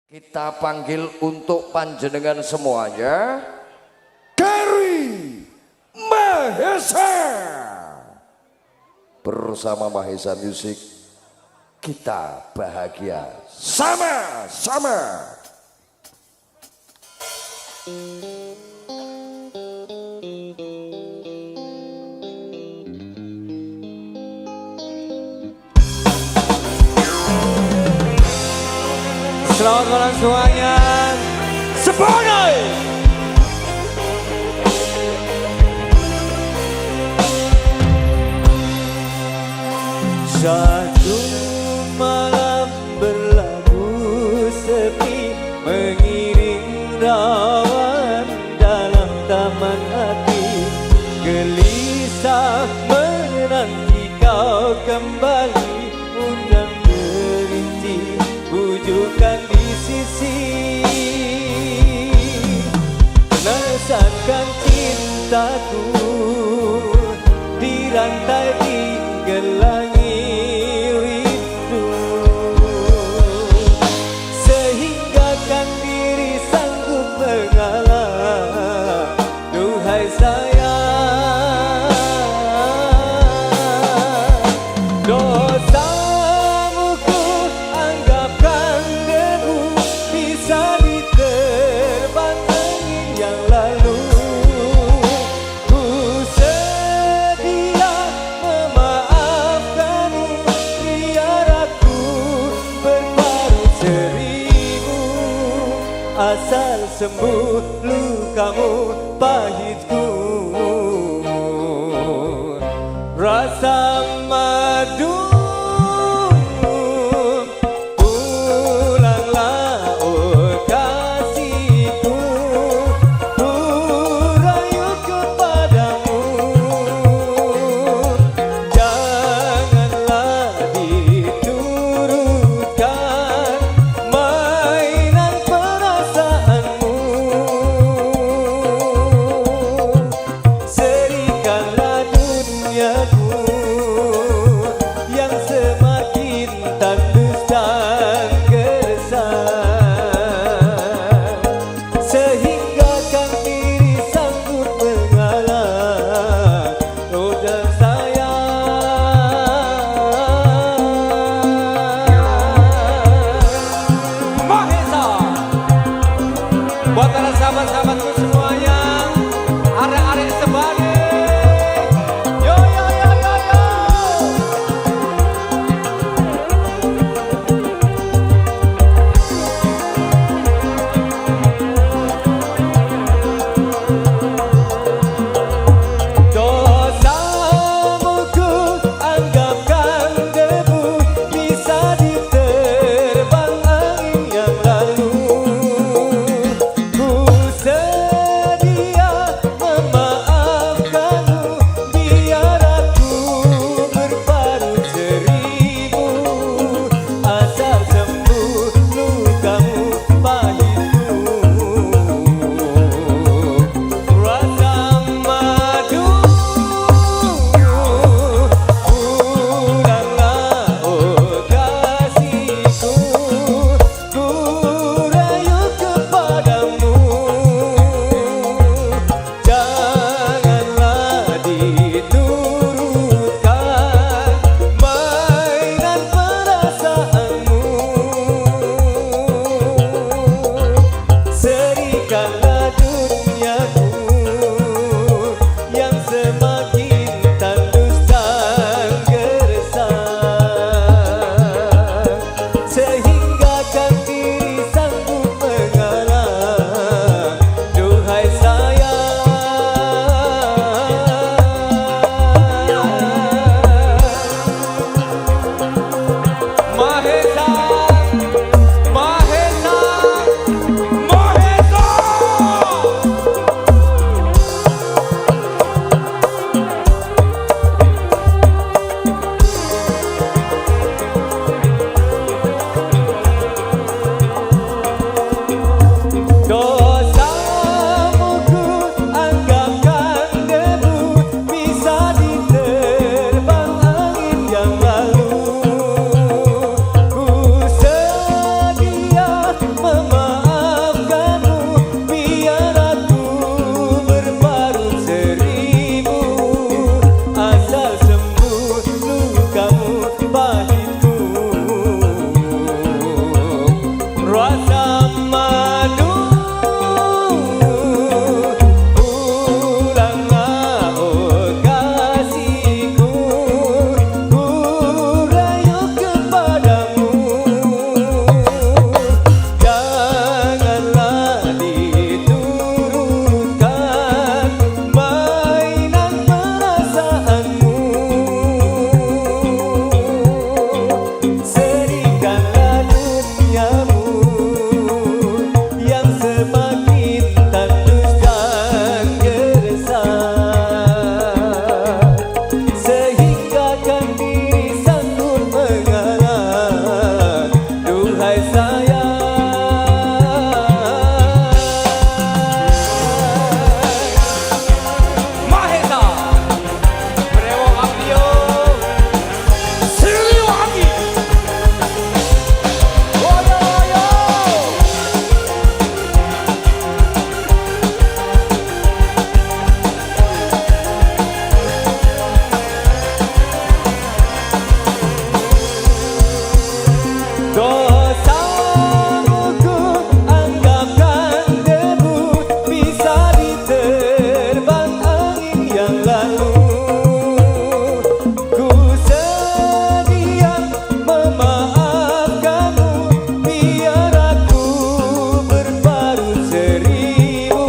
Kita panggil untuk panjenengan semuanya, Gary Mahesa. Bersama Mahesa Music, kita bahagia sama-sama. Selamat malam semuanya. Seponoy. Satu malam berlalu sepi, mengiring rawan dalam taman hati. Gelisah menanti kau kembali, undang gerinti, bujukan di sisi. Rasakan cintaku dirantai di gelangi rindu, sehingga kan diri sanggup mengalah. Duhai sayang, dosamu ku anggapkan debu, bisa diterbang angin yang lalu. Ku sedia memaafkanmu, biar aku berbaru seribu, asal sembuh lukamu pahitku. Rasa madu, pulanglah oh kasihku, ku rayu kepadamu. Janganlah diturutkan mainan perasaanmu. Serikanlah duniaku yang semakin tandus dan gersang, sehingga kan diri sanggup mengalah. Oh dan sayang, Mahesa, buat para sahabat-sahabatku semuanya, arek-arek sebalik. Yo yo yo yo yo. Dosamu ku anggapkan debu, bisa diterbang angin yang lalu. Ku rasa madu. Pulanglah oh kasihku, ku rayu kepadamu. Janganlah diturutkan mainan perasaanmu. Serikanlah duniamu yang semakin tandus dan gersang, sehingga kan diri sanggup mengalah. Duhai sayang, Mahesa Brewo Abdio Siliwangi. Woyo woyo. Dosamu ku anggapkan debu, bisa diterbang angin yang lalu. Ku sedia memaafkanmu, biar aku berbaru seribu,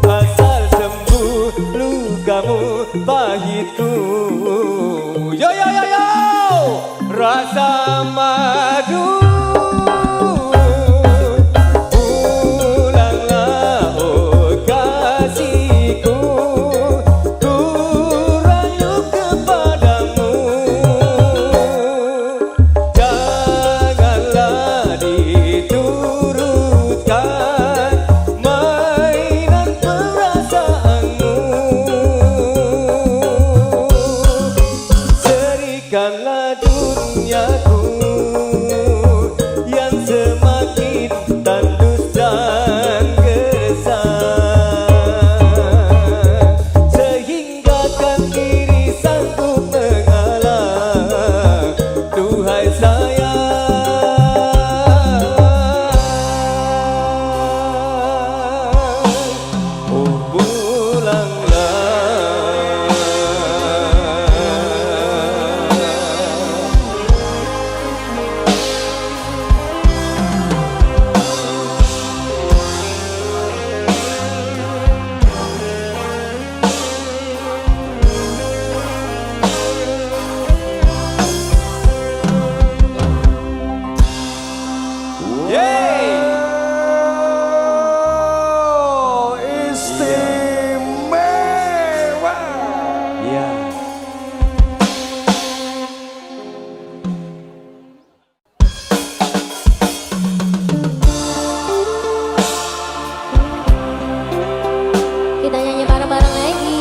asal sembuh lukamu pahitku. Yo yo yo yo, rasa madu. Pulanglah oh kasihku, ku rayu kepadamu. Janganlah diturutkan mainan perasaanmu. Serikanlah duniaku yang semakin tandus dan gersang, sehingga kan diri sanggup mengalah. Duhai sayang, oh pulanglah. Oh, istimewa. Iya. Kita nyanyi bareng-bareng lagi.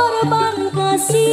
korban kasih.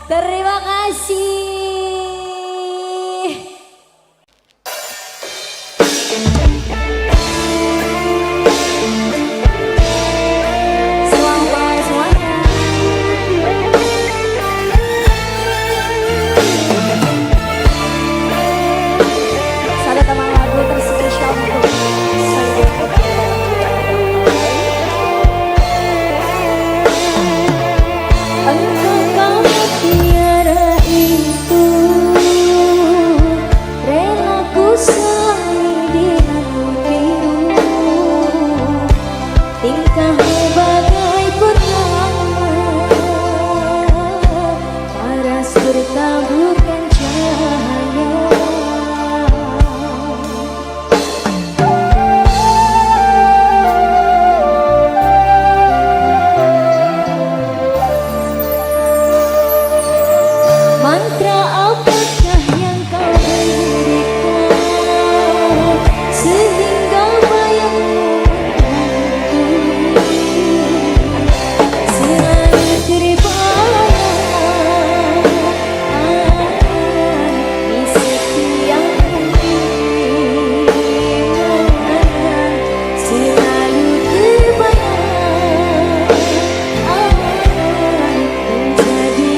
Terima kasih. Selamat semuanya. Satu teman lagu terspesial untuk saya. Tiada itu relaku selalu dinantimu, tingkahmu bagai purnama, paras bertaburkan cahaya. Mantra apakah yang kau berikan sehingga bayangmu selalu terbayang di setiap mimpimu, selalu terbayang menjadi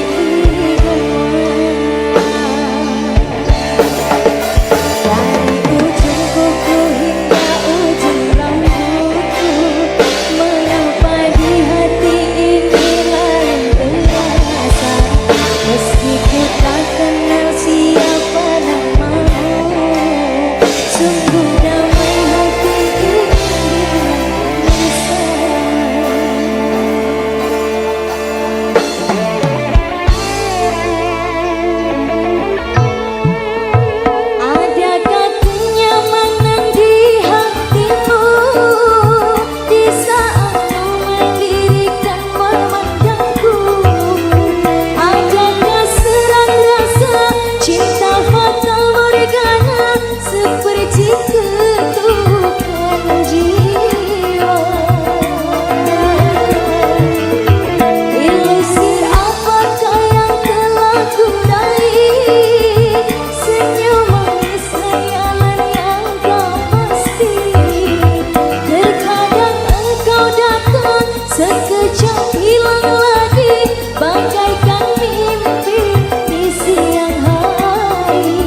dari ujung kuku hingga ujung rambutku, mengapa di hati ini lain terasa, meski ku tak kenal siapa namamu, sungguh damai hati ini bisa. Adakah kenyamanan di hatimu di saat kau mendirikan memandangku? Adakah serang rasa cinta fata morgana seperti ketukan jiwa? Ilusi apakah yang telah ku raih? Senyum manis khayalan yang kau pasti. Terkadang engkau datang sekejap hilang lagi, bagaikan mimpi di siang hari.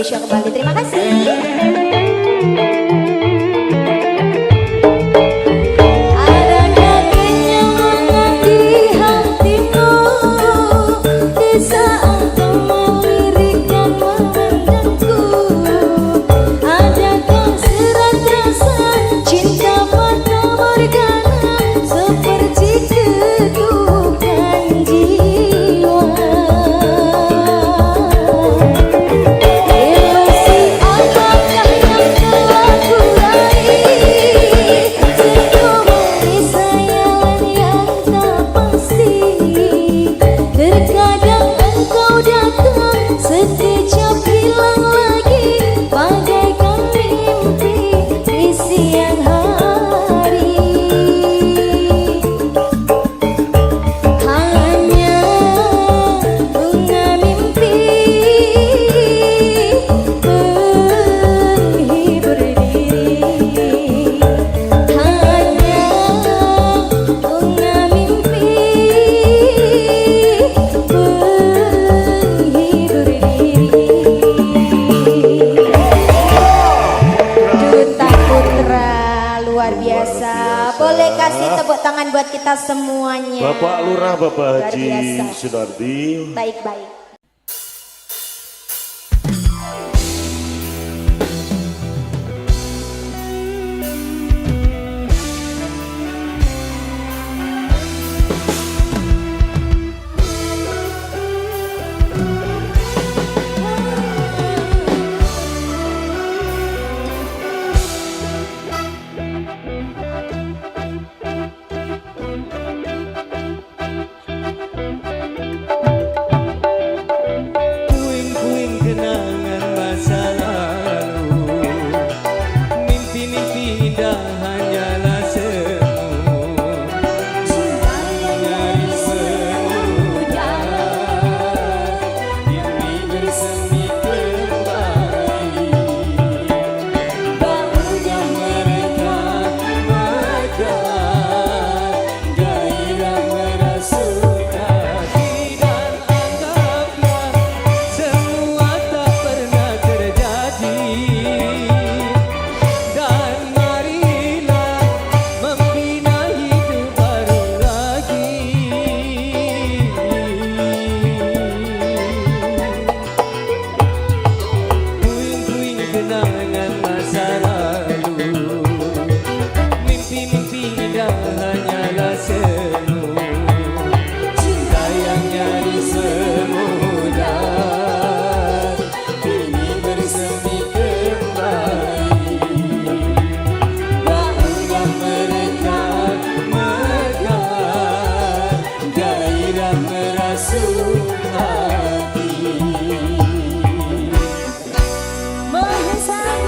Indonesia kembali. Terima kasih. Adakah kenyamangan di hatimu di saat kau melirikkan memandangku? Adakah serat rasa cinta pada morgana seperti ketukan jiwa? Ilusi apakah yang telah kuraih? Senyumu sayangan yang tak pasti. Terkadang engkau datang sekejap hilang lagi, bagaikan mimpi di siang hari. Hanya bunga mimpi menghibur diri. Hanya bunga mimpi menghibur diri. Duta Putra luar biasa. Boleh kasih tepuk tangan buat kita semuanya. Bapak Lurah, Bapak Luar Haji biasa. Sunardi. Baik-baik. Puing-puing kenangan masa lalu, mimpi-mimpi indah hanyalah semu. Nyari semudah, diri bersemi kembali. Bahunya mereka megah, gairah merasuk hati. Dan anggaplah semua tak pernah terjadi. Dan marilah membina hidup baru lagi. Puing-puing kenangan masa lalu, mimpi-mimpi indah hanyalah semu. Cinta yang nyaris memudar, kini bersemi kembali. Bahunya mereka megah, gairah merasuk hati. Menyesalkan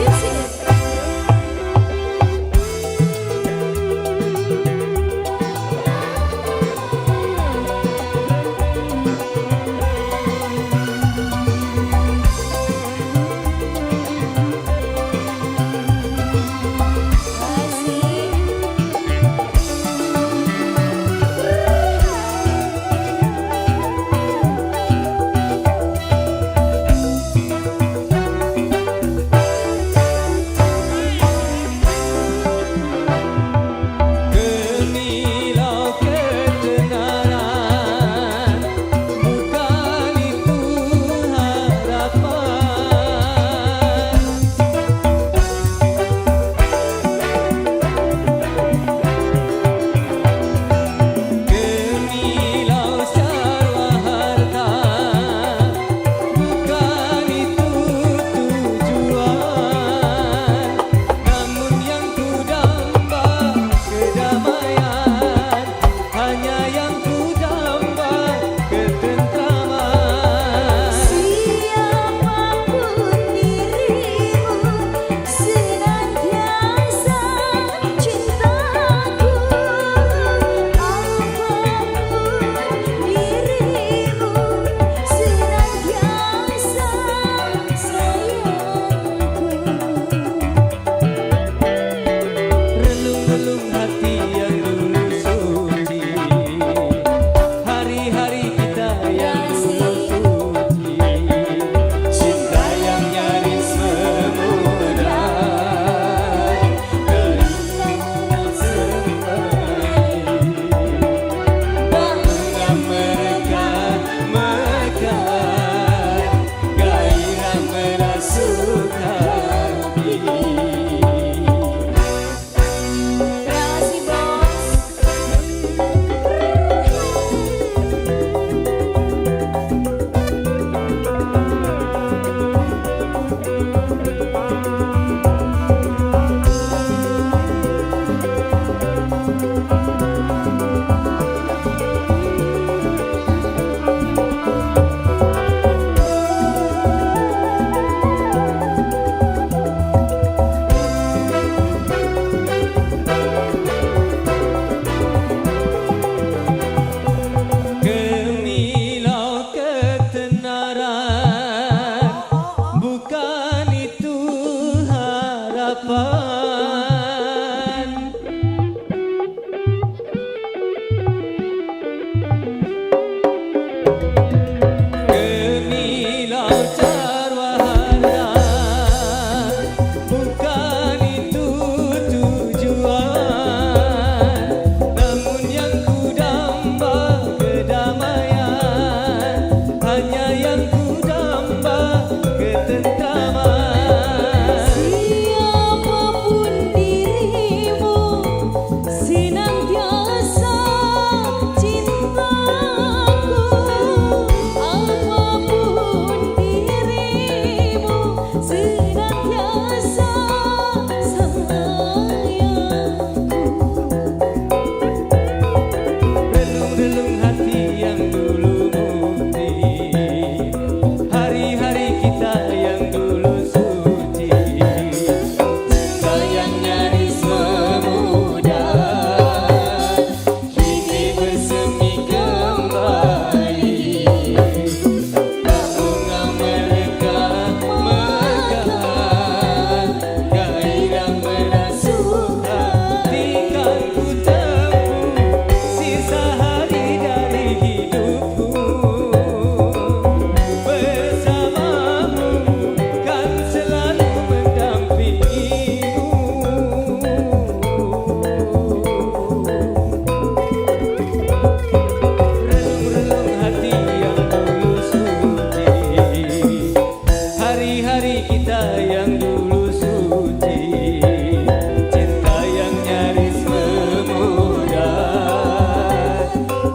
Gemilau ketenaran, bukan itu harapan. Gemilau carwahana, bukan itu tujuan. Namun yang ku damba kedamaian, hanya yang ku damba ketentraman. Siapapun dirimu, senantiasa cintaku. Apapun dirimu, senantiasa sayangku. Relung-relung hati yang dulu mukti, hari-hari kita yang dulu suci. Cinta yang nyaris memudar, kini bersemi kembali. Bunga mereka mekar, gairah merasuk hatikan ku tempuh sisa hari dari hidupku. Bersamamu kan selalu mendampingimu. Relung-relung hati yang dulu suci, hari-hari kita yang dulu suci. Cinta yang nyaris memudar,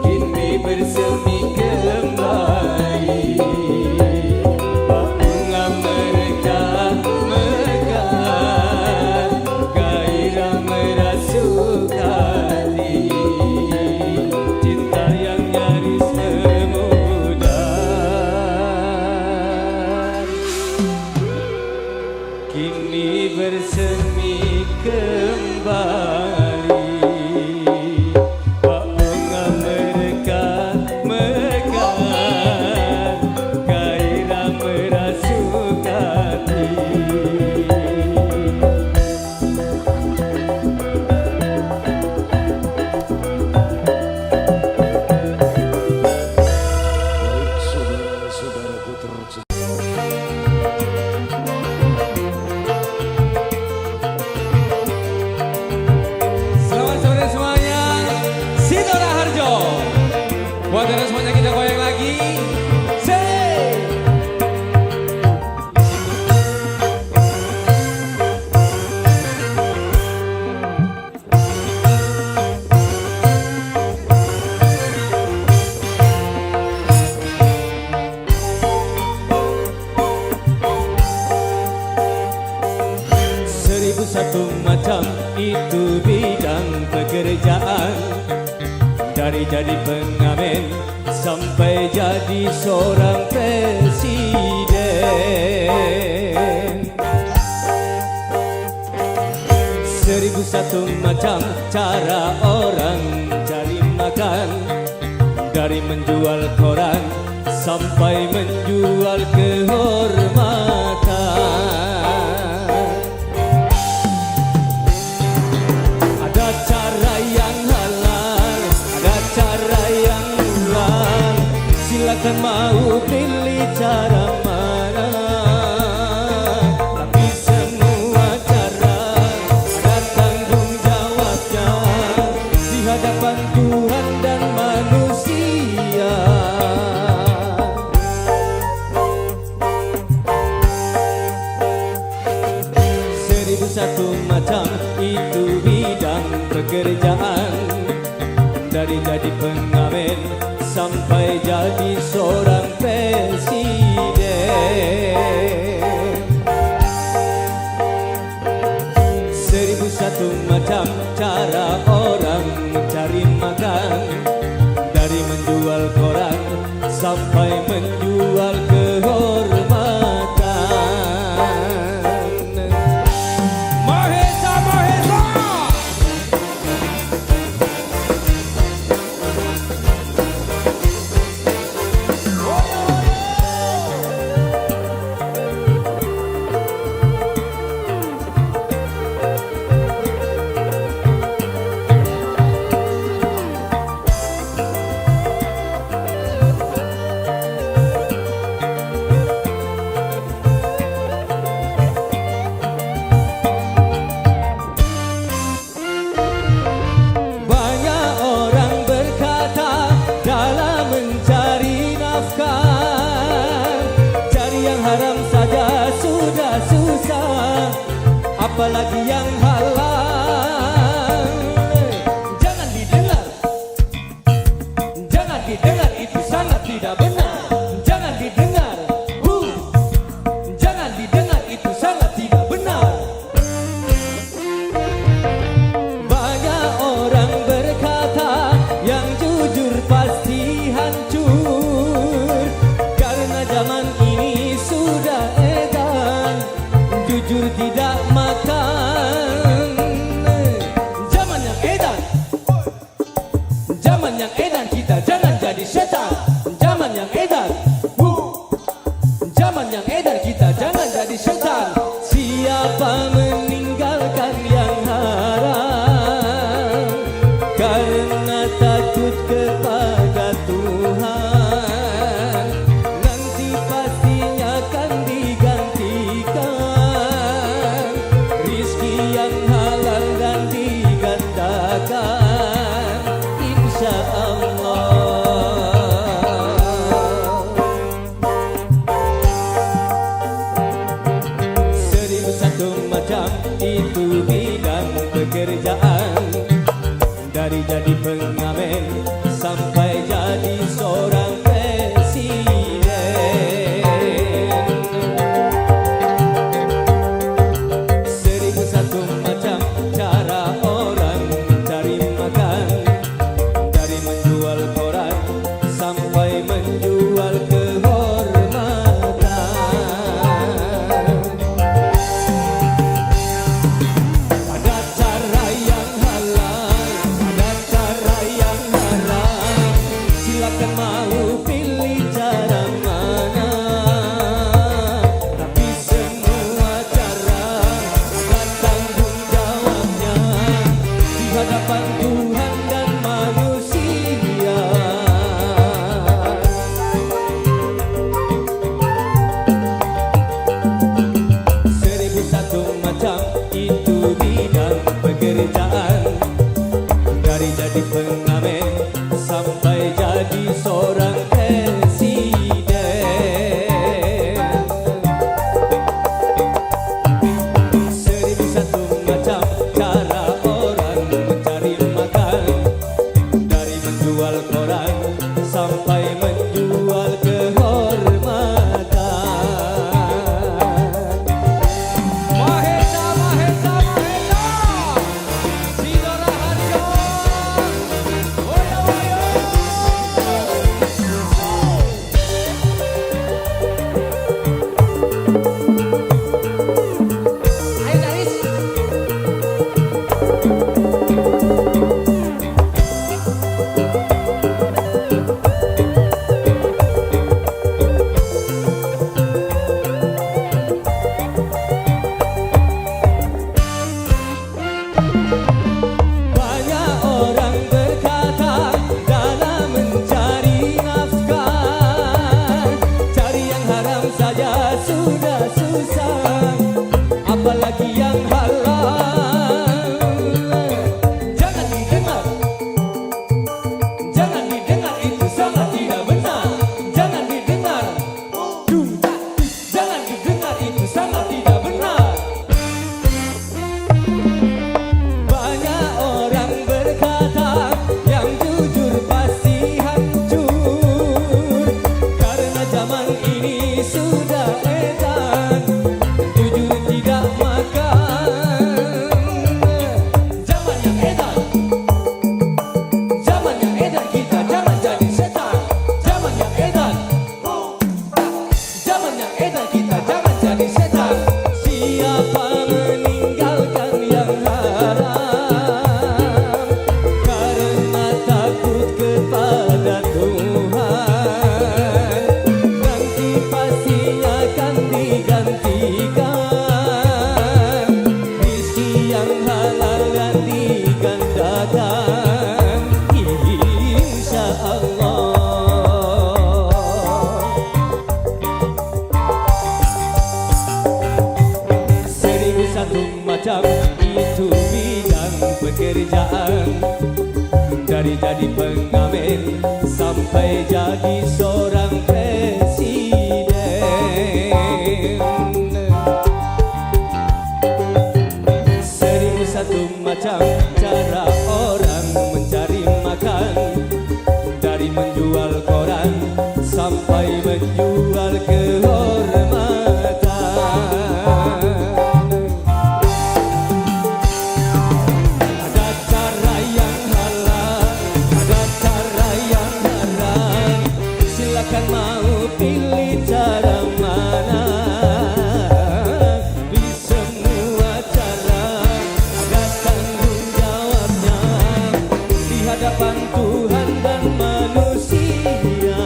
kini bersemi kembali. Bunga mereka mekar, gairah merasuk hati. Cinta yang nyaris memudar, kini bersemi kembali. Bunga mereka mekar, gairah merasuk hati. Saudara-saudaraku tercinta. Selamat sore semuanya, Sitora Harjo. Buat anda semuanya kita goyang lagi. Say. Seribu satu macam itu bidang pekerjaan, dari jadi pengamen sampai jadi seorang presiden. Seribu satu macam cara orang cari makan, dari menjual koran sampai menjual kehormatan. Ada cara yang halal, ada cara yang murah. Silakan mau pilih cara mana. Tapi semua cara ada tanggung jawabnya di hadapan Tuhan dan manusia. Seribu satu macam itu bidang pekerjaan, dari jadi pengamen sampai jadi seorang presiden. satu macam cara orang mencari makan, dari menjual koran sampai menjual kehormatan. Mahesa, Mahesa. Banyak orang berkata dalam mencari nafkah, cari yang haram saja sudah susah, apalagi yang halal. Jangan didengar, jangan didengar, itu sangat tidak benar. Jangan didengar, jangan didengar, itu sangat tidak benar. Banyak orang berkata yang jujur pasti hancur, karena zaman ini sudah edan jujur tidak makan. Zaman yang edan, zaman yang edan, kita jangan jadi setan. Zaman yang edan, zaman yang edan, kita jangan jadi setan. Siapa meninggalkan yang haram karena takut kepada Tuhan, nanti pastinya akan digantikan rizki yang halal dan digandakan, insya Allah. Seribu satu macam itu bidang pekerjaan, dari jadi pengamen sampai jadi seorang presiden. Seribu satu macam cara orang mencari makan, dari menjual koran sampai menjual kehormatan. Ada cara yang halal, ada cara yang haram, silakan mau pilih cara mana. Tapi semua cara ada tanggung jawabnya di hadapan Tuhan dan manusia. Seribu satu macam itu bidang pekerjaan, dari jadi pengamen sampai jadi seorang presiden. Seribu satu macam cara orang mencari makan, dari menjual koran sampai menjual kehormatan. Mahesa, Mahesa, Mahesa. Sidora Harjo. Oyo, oyo. Ayo Daris. Banyak orang berkata dalam mencari nafkah, cari yang haram saja sudah susah, apalagi yang halal. Jangan didengar, jangan didengar, itu sangat tidak benar. Jangan didengar, jangan didengar, itu sangat tidak benar. Banyak orang berkata yang jujur pasti hancur, karena zaman ini sudah edan jujur tidak makan. macam itu bidang pekerjaan. Dari jadi pengamen sampai jadi seorang presiden. 1001 macam cara orang mencari makan. Dari menjual koran sampai menjual kehormatan. Ada cara yang halal, ada cara yang haram. Silakan mau pilih cara mana. Di semua cara ada tanggung jawabnya di hadapan Tuhan dan manusia.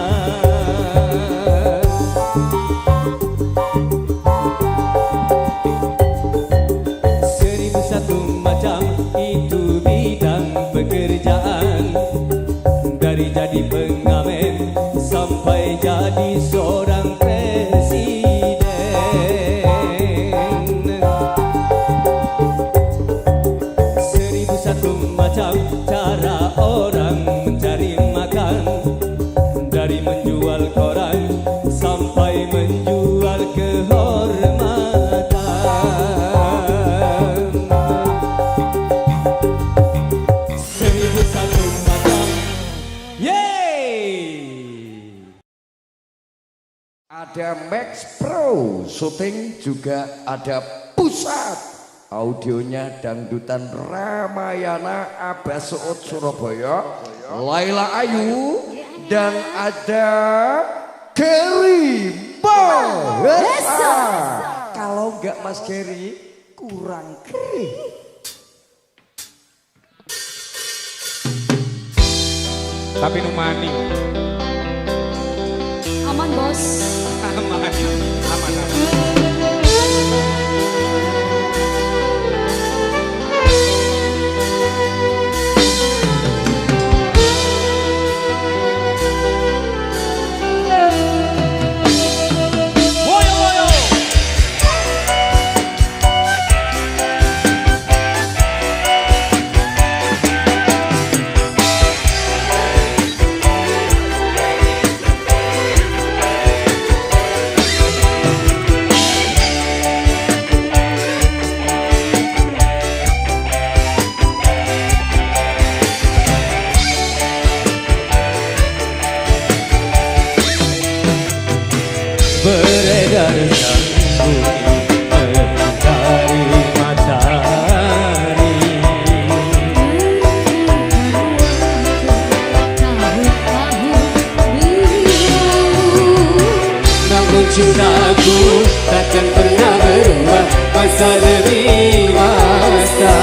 1001 macam itu bidang pekerjaan. Dari jadi pengamen sampai jadi seorang presiden. 1001 macam cara orang mencari makan. Dari menjual koran sampai menjual kehormatan. 1001 macam. Yeay! Ada Max Pro, syuting juga ada Pusat. Audionya dangdutan Ramayana Abas Suud Surabaya, Laila Ayu, dan ada Gary Mahesa. Kalau enggak Mas Gary kurang keren. Tapi numani. Aman bos. Aman. Beredar sambung mencari matahari. Namun cintaku takkan pernah berubah. Masa demi masa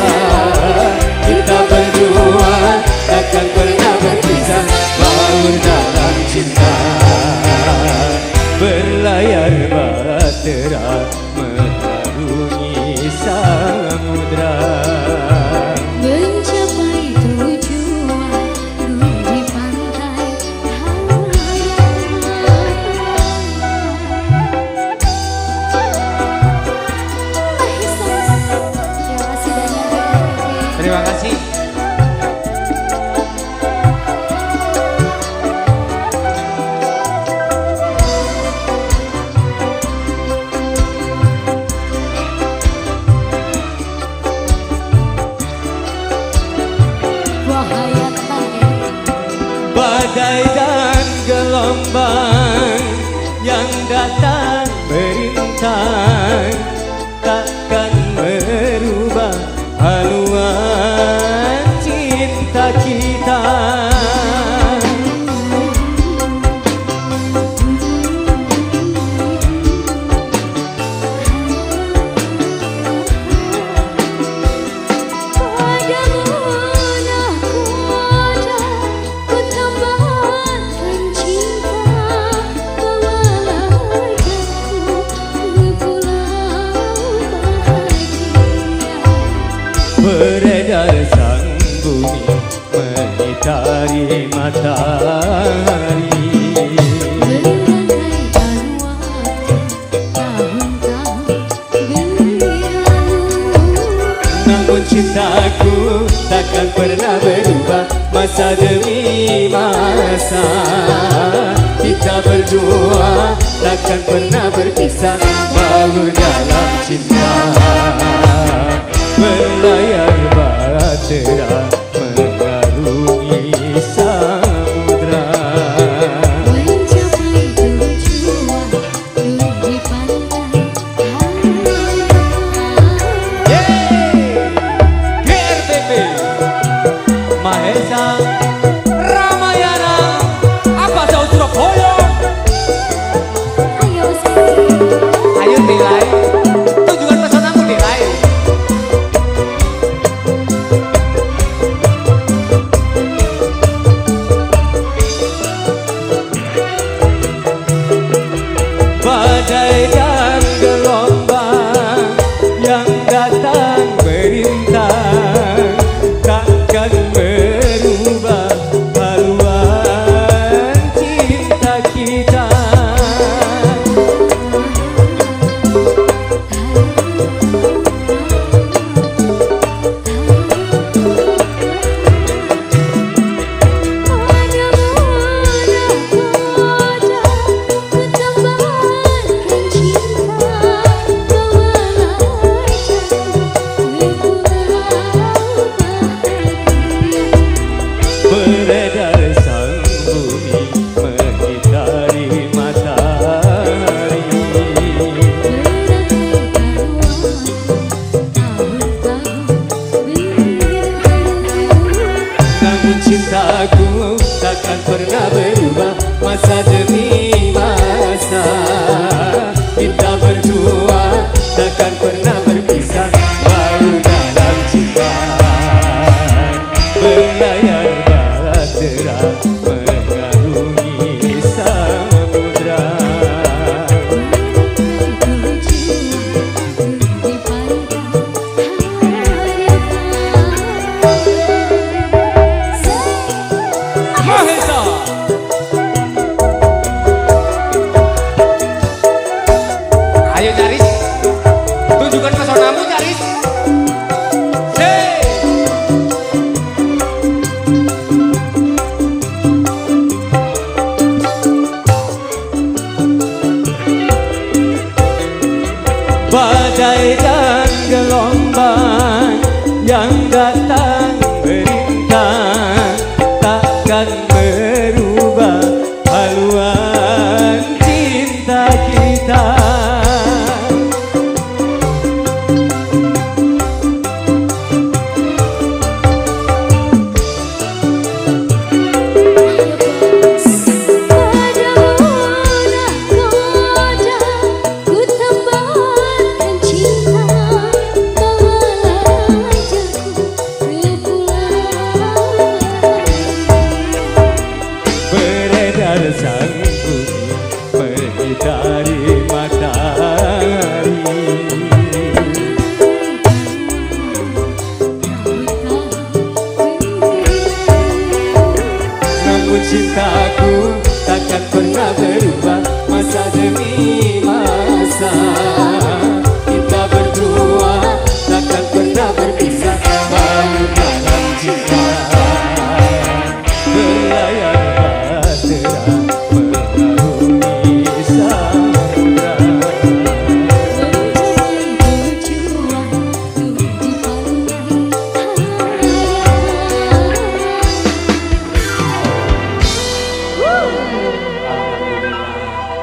kita berdua takkan pernah berpisah. Bangun dalam cinta, berlayar bahtera mengarungi samudra. Mencapai tujuan di pantai Terima kasih. Badai dan gelombang yang datang merintang takkan merubah haluan cinta kita. Beredar sang bumi mengitari matahari. Berandaikan waktu tahun-tahun berlalu. Namun cintaku takkan pernah berubah masa demi masa. Kita berdua takkan pernah berpisah walau dalam cinta. Berlayar bahtera mengarungi samudra. Mencapai tujuan duduk di pantai. GRTP Mahesa Ramayana apa jauh Surabaya. Ayo sing. Ayo nilai tunjukkan pesonamu nilai. Badai dan gelombang yang datang merintang takkan merubah haluan cinta kita. Beredar sang bumi mengitari matahari. Namun cintaku takkan pernah berubah masa demi masa. Kita berdua takkan pernah berpisah walau dalam cinta. Berlayar bahtera mengarungi samudra. Mahesa ayo Jaris, tunjukkan pesonamu Jaris. Badai dan gelombang yang datang merintang takkan merubah haluan cinta kita. Beredar sang bumi mengitari matahari. Namun cintaku takkan pernah berubah masa demi masa. Kita berdua takkan pernah berpisah walau dalam cinta. Berlayar bahtera mengarungi samudra.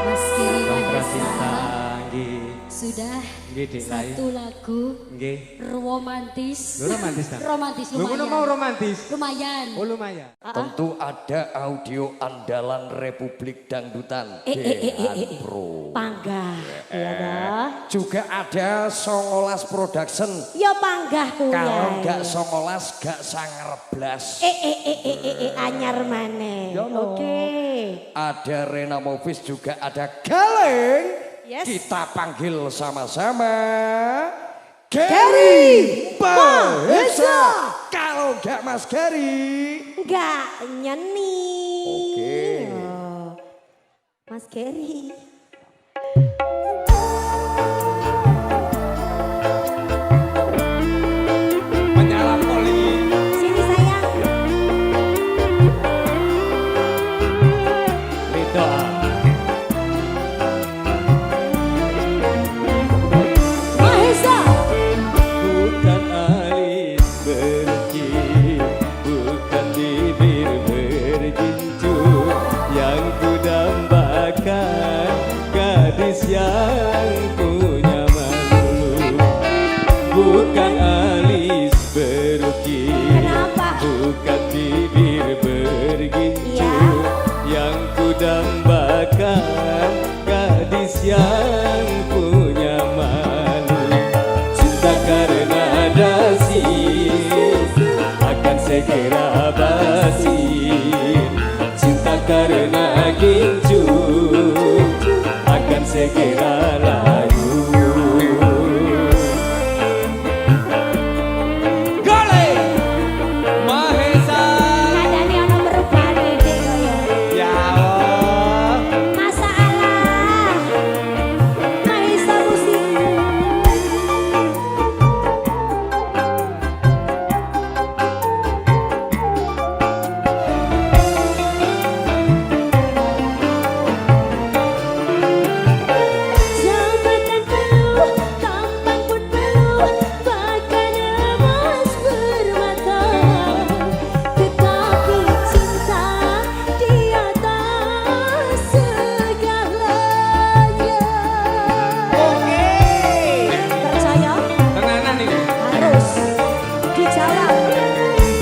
Mas Kiri Mahesa sudah Nggih, Dik Lai. satu lagu Nggih. romantis. Lu romantis tak? Romantis Lu lumayan. mau romantis? Lumayan. Oh lumayan. Tentu ada audio andalan Republik Dangdutan Dean Pro. Panggah, ya dah. Juga ada Songolas Production. Ya panggah kuwi. Kalau nggak Songolas gak Sanger Blas. Anyar maneh. Ya no. Oke. Ada Rena Movies, juga ada Galeng. Yes. Kita panggil sama-sama Gary Mahesa. Kalau nggak Mas Gary, Enggak nyeni. Oke. Oh, Mas Gary. bukan alis berukir, Kenapa? bukan bibir bergincu, Ya. yang ku dambakan gadis yang punya malu. Cinta karena dasi akan segera basi, cinta karena gincu akan segera layu. Gole Mahesa. Nadane ono merubane dek koyo. Ya Allah. Masalah. Mahesa musik. Jabatan penuh, tampang pun penuh, bahkan emas bermata. Tetapi cinta di atas segalanya. Percaya? Tenanan ini. Harus dijawab.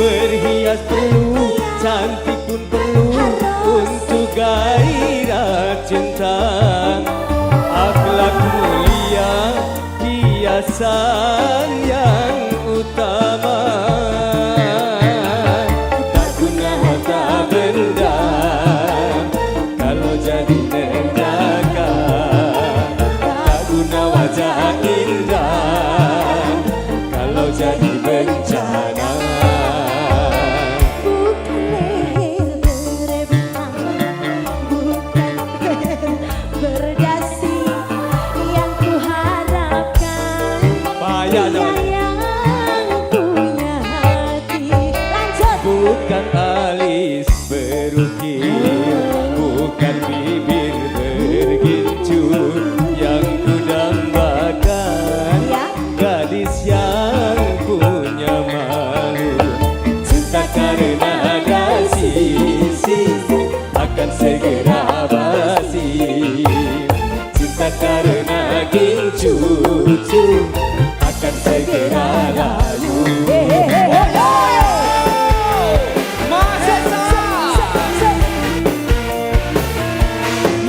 Berhias perlu, cantik pun perlu untuk gairah cinta. Akhlak mulia, hiasan yang utama. Tak guna harta benda kalau jadi nendaka. Tak guna wajah indah kalau jadi bencana. Bukan leher berebutkan, bukan leher berdasi yang kuharapkan. Bahaya Dia dong. yang punya hati. Lanjut. Bukan alis berukir, bukan bibir bergincu, yang ku dambakan Ya. gadis yang punya malu. Cinta karena dasi akan segera basi, cinta karena gincu akan segera layu.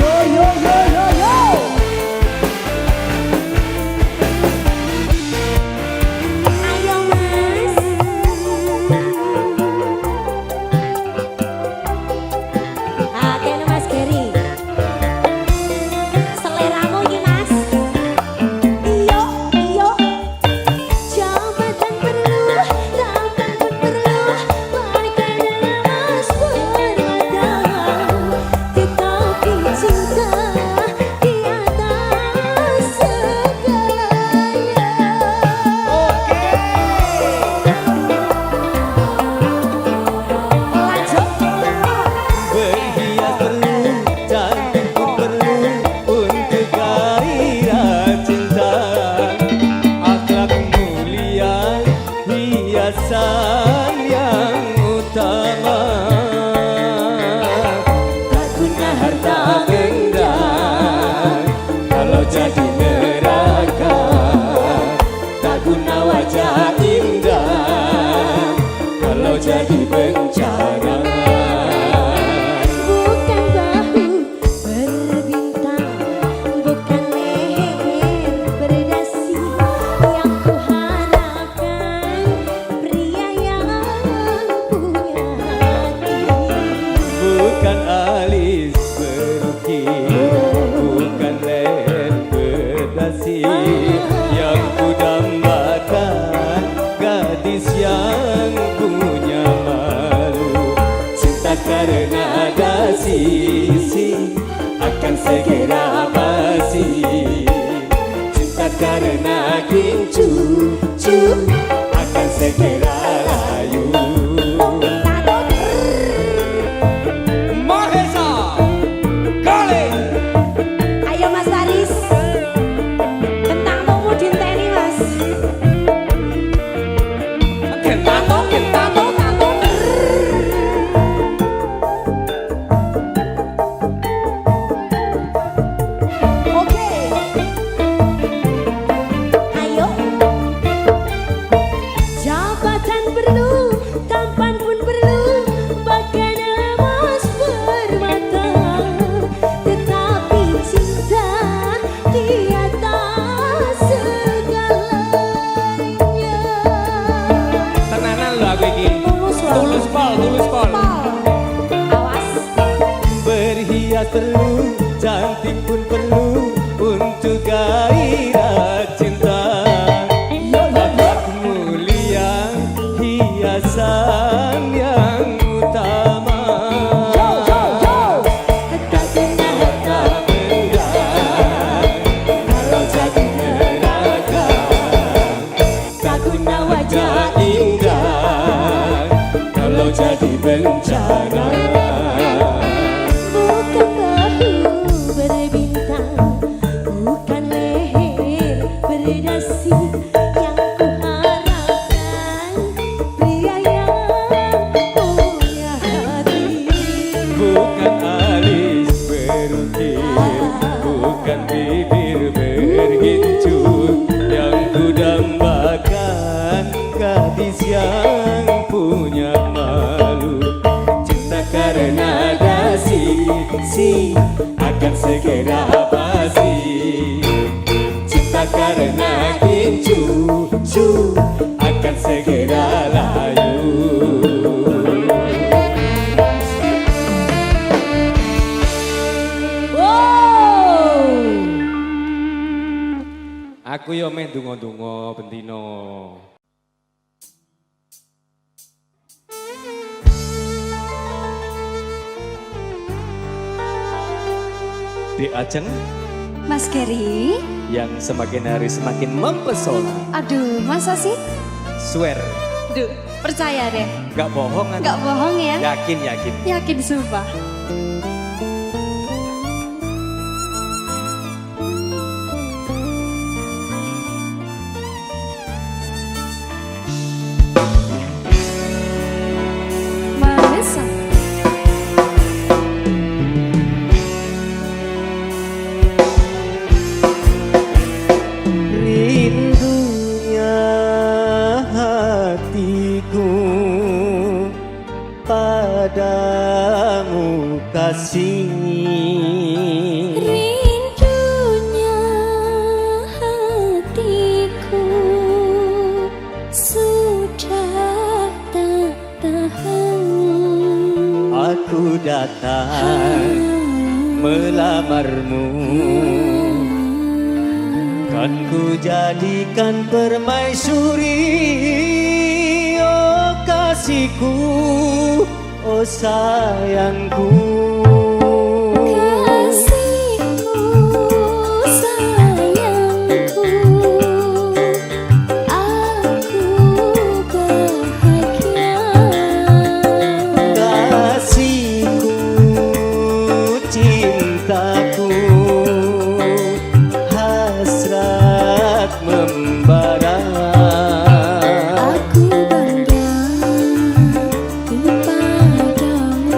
Yo yo yo yo yo. Ayo Mas. Kene Mas Geri. Seleramu iki Mas. Iyo iyo. Jabatan perlu, tampang pun perlu, bahkan emas bermata. Tetapi cinta di atas segalanya. Lanjut. Berhias perlu, cantik pun perlu untuk gairah cinta. Akhlak mulia, hiasan yang utama. Tak guna harta benda kalau jadi neraka. Tak guna wajah indah kalau jadi bencana. Bukan bahu berbintang, bukan leher berdasi yang kuharapkan. Pria yang punya hati. Bukan alis berukir, bukan leher berdasi, yang ku dambakan gadis yang punya malu. Cinta karena dasi akan segera basi, cinta karena gincu akan segera layu. Mahesa. Gole. Ayo Mas Faris. Kentang tunggu dinteni Mas. Kentang tong, kentang tong. Oke. Ayo. tulus pal, tulus pal. Awas. Berhias perlu, cantik pun perlu untuk gairah cinta. Akhlak mulia, hiasan yang utama. Tak kena harta benda, kalau jadi neraka. Tak guna wajah indah, kalau jadi bencana. Bukan bahu berbintang, bukan leher berdasi, yang kuharapkan pria yang punya hati. Bukan alis berukir, bukan bibir bergincu, yang kudambakan gadis yang punya malu. Cinta karena dasi, si akan segera basi. Cinta karena gincu, cu akan segera layu. Aku yo main dungo-dungo bentino. Di Ajeng Mas Gary, yang semakin hari semakin mempesona. aduh masa sih? Swear, Duh, percaya deh, gak bohong kan? nggak bohong ya? Yakin, yakin. Yakin sumpah. Manesa. Rindunya hatiku padamu kasih. Rindunya hatiku sudah tak tahan. Aku datang melamarmu, kan ku jadikan permaisuri. Oh kasihku, oh sayangku. Kasihku, sayangku, aku bahagia. Kasihku, cintaku, hasrat membara. Aku bangga kepadamu.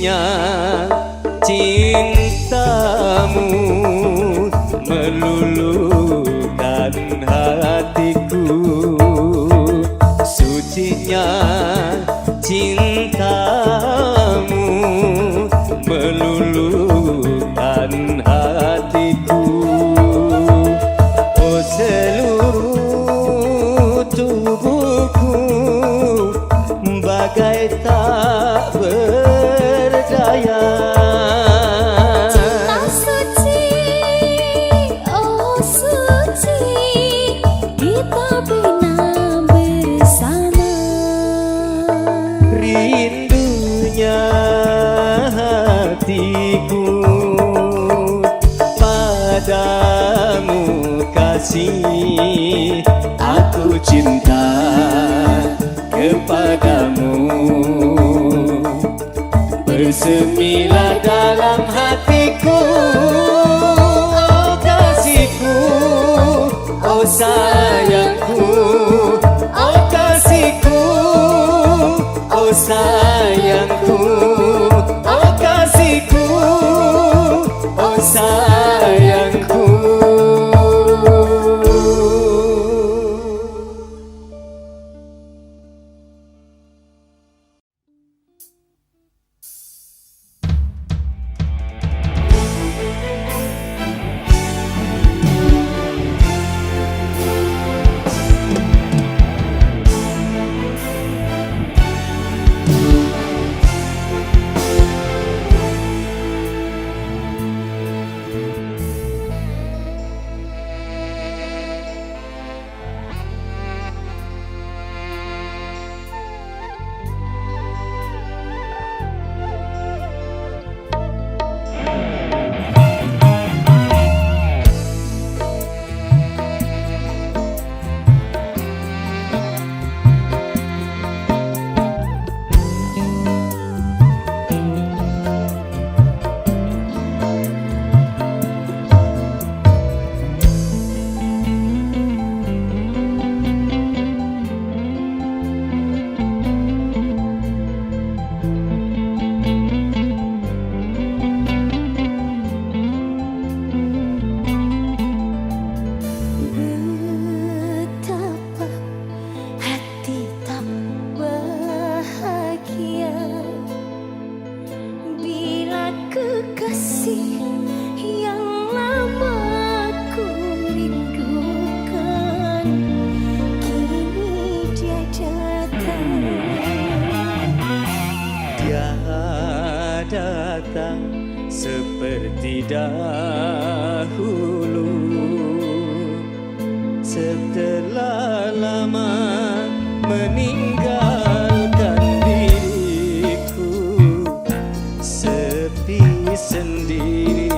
Sucinya cintamu meluluhkan hatiku. Sucinya cintamu meluluhkan hatiku. Oh seluruh tubuhku bagai tak berdaya. Cinta suci, oh suci, kita bina bersama. Rindunya hatiku padamu kasih, aku cinta kepadamu. Bersemilah dalam hatiku, oh kasihku, oh sayangku, oh kasihku, oh sayangku, oh kasihku, oh sayangku. Betapa hati tak bahagia bila kekasih yang lama ku rindukan kini dia datang. Dia datang seperti dahulu, setelah lama meninggalkan diriku sepi sendiri.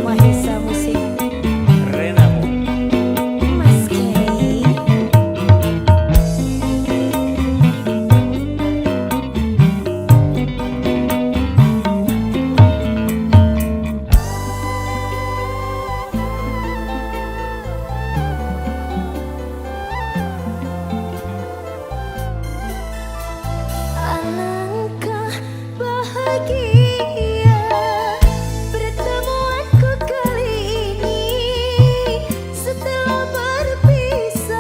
Mahesa Musik Renamu Mas Kay. Alangkah bahagia pertemuanku kali ini setelah berpisah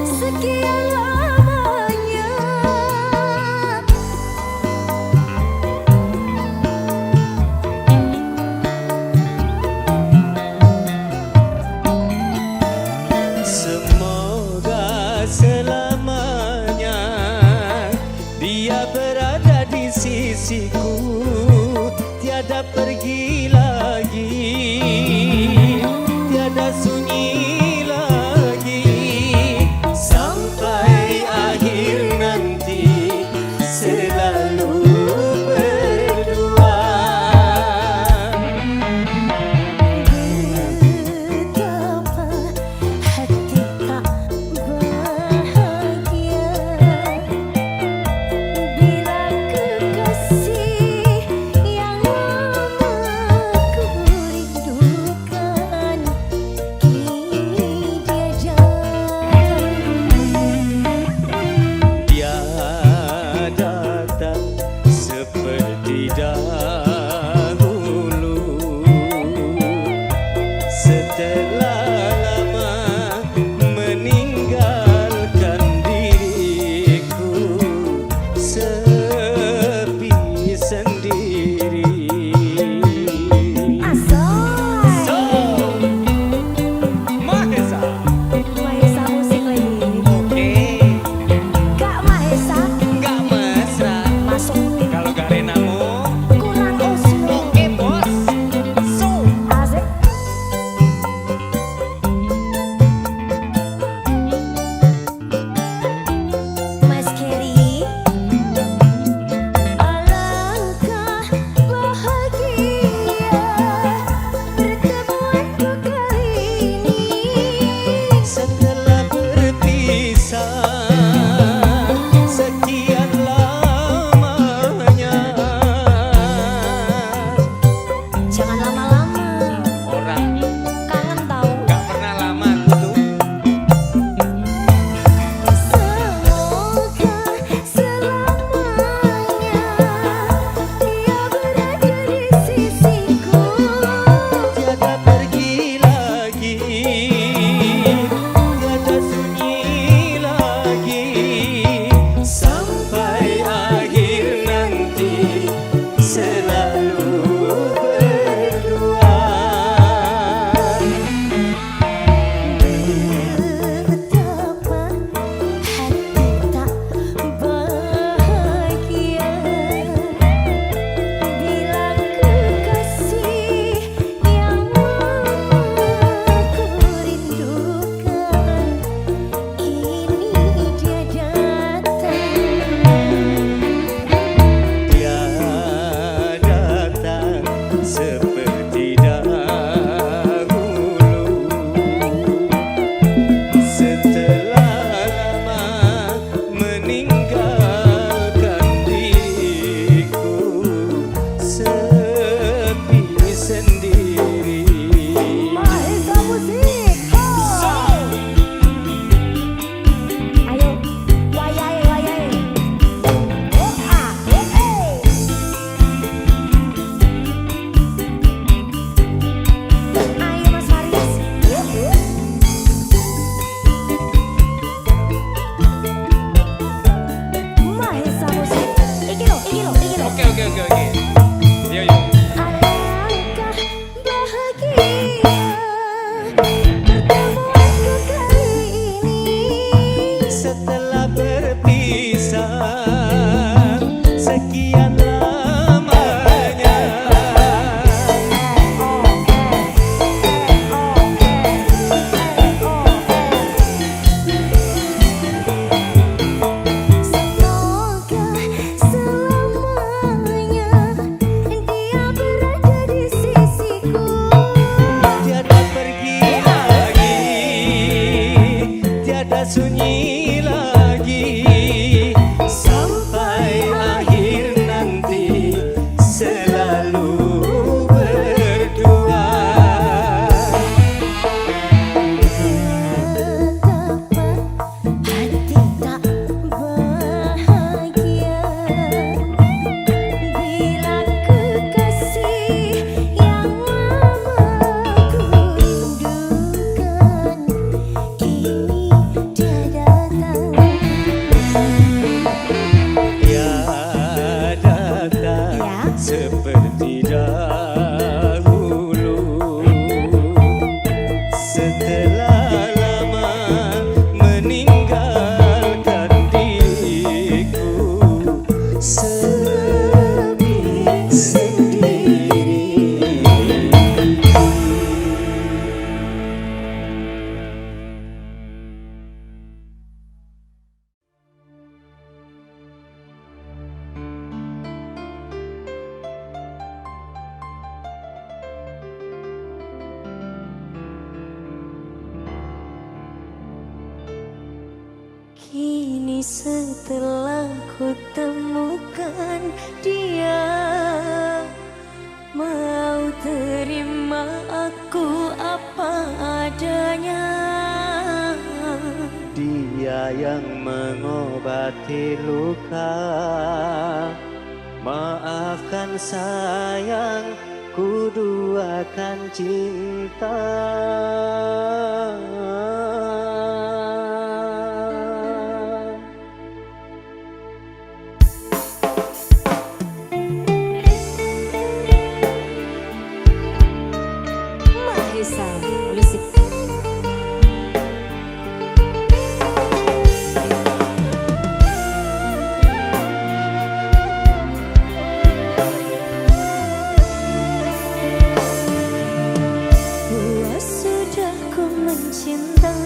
sekian lamanya. semoga selamanya dia berada di sisiku, tiada pergi lagi, tiada sunyi lagi, sampai akhir nanti selalu berdua. Betapa hati tak bahagia nyanyi lagi sampai akhir nanti selalu berdua. Hati tak bahagia bila kekasih yang lama ku rindukan kini dia datang. Ya datang Ya. seperti dahulu setelah lama meninggalkan diriku sepi sendiri. Kini setelah ku temukan dia, mau terima aku apa adanya. Dia yang mengobati luka, maafkan sayang, ku duakan cinta. Mahesa Musik. Sudah ku mencintai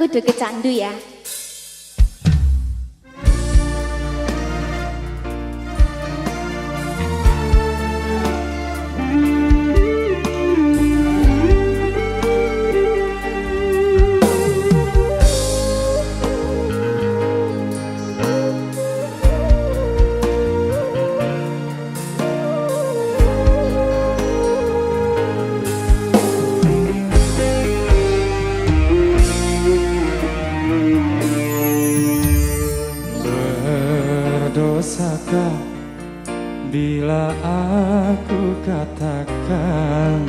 Aku udah kecandu ya. Berdosakah bila aku katakan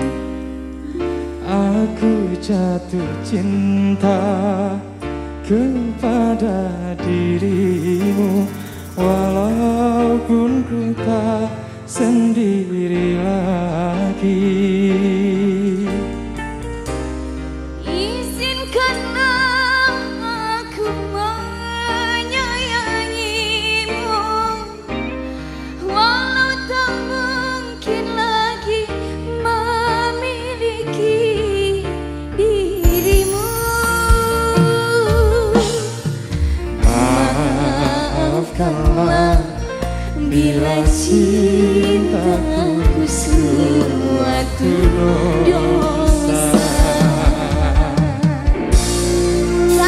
aku jatuh cinta kepada dirimu, walaupun ku tak sendiri lagi. Izinkanlah aku menyayangimu, walau tak mungkin lagi memiliki dirimu. Maafkanlah bila cintaku suatu dosa.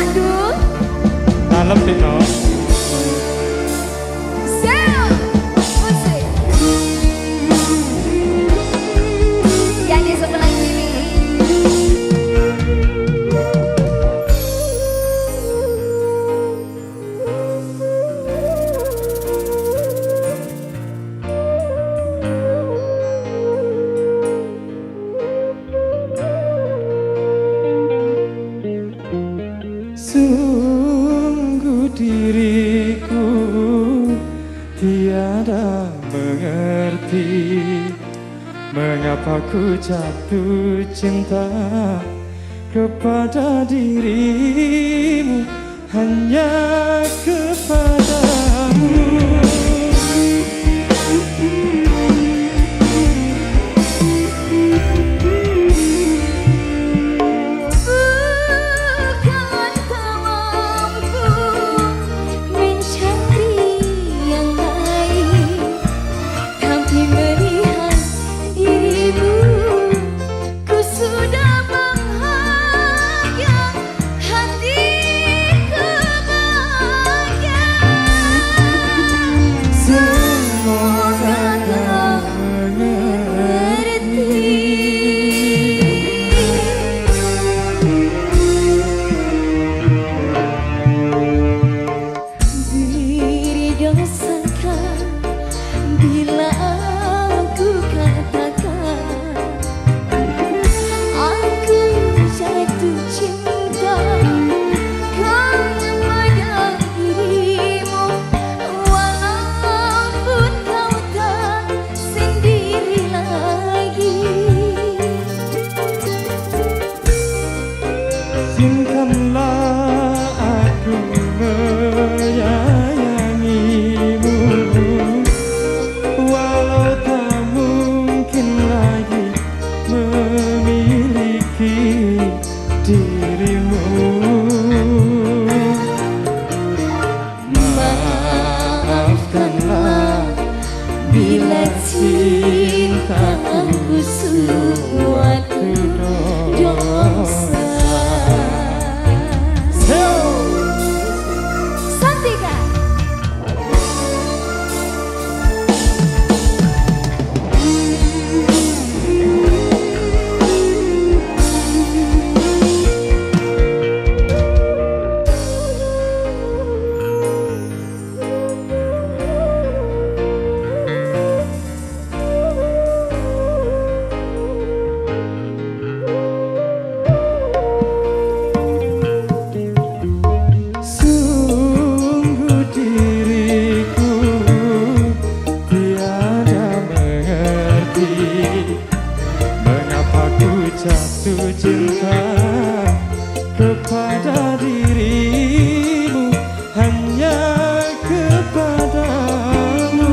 Aduh, Dalam Tino. yang di sebelah kiri. Sungguh diriku tiada mengerti mengapa ku jatuh cinta kepada dirimu, hanya kepadamu. Bukan tak mampu mencari yang lain, tapi melihat dirimu, ku sudah bahagia, hatiku bahagia. Semoga kau Diri dosakan bila aku katakan aku jatuh cinta kepada dirimu, walaupun kau tak sendiri lagi. izinkanlah aku menyayangimu, walau tak mungkin lagi memiliki dirimu. Maafkanlah bila cintaku suatu dosa. Santika. Sungguh diriku tiada mengerti mengapa ku jatuh cinta kepada dirimu, hanya kepadamu.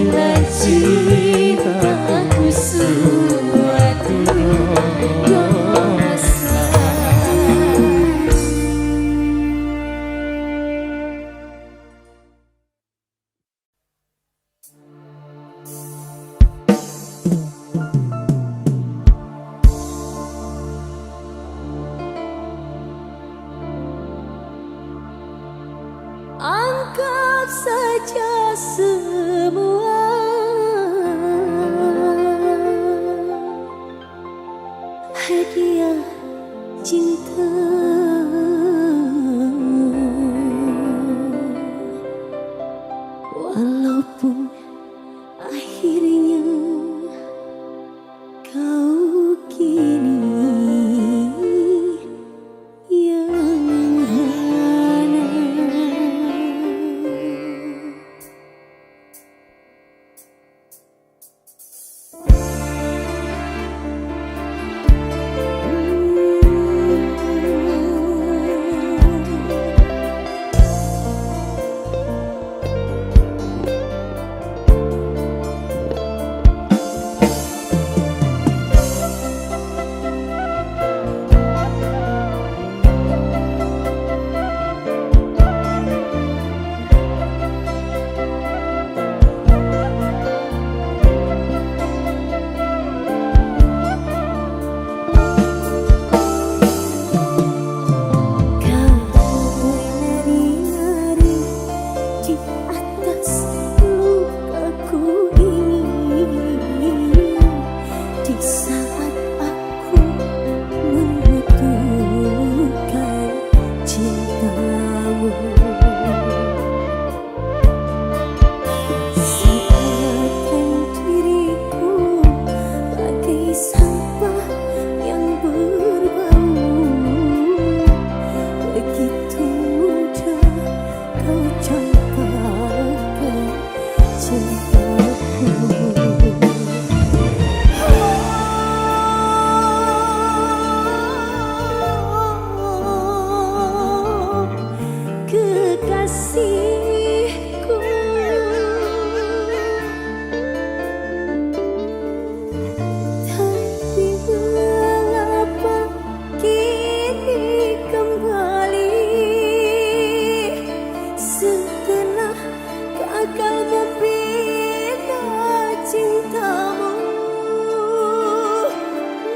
Bila cintaku suatu dosa. Anggap saja semua hadiah cinta. Walaupun akhirnya kau kini yang hana. Kekasihku, tapi mengapa kini kembali setelah gagal membina cintamu?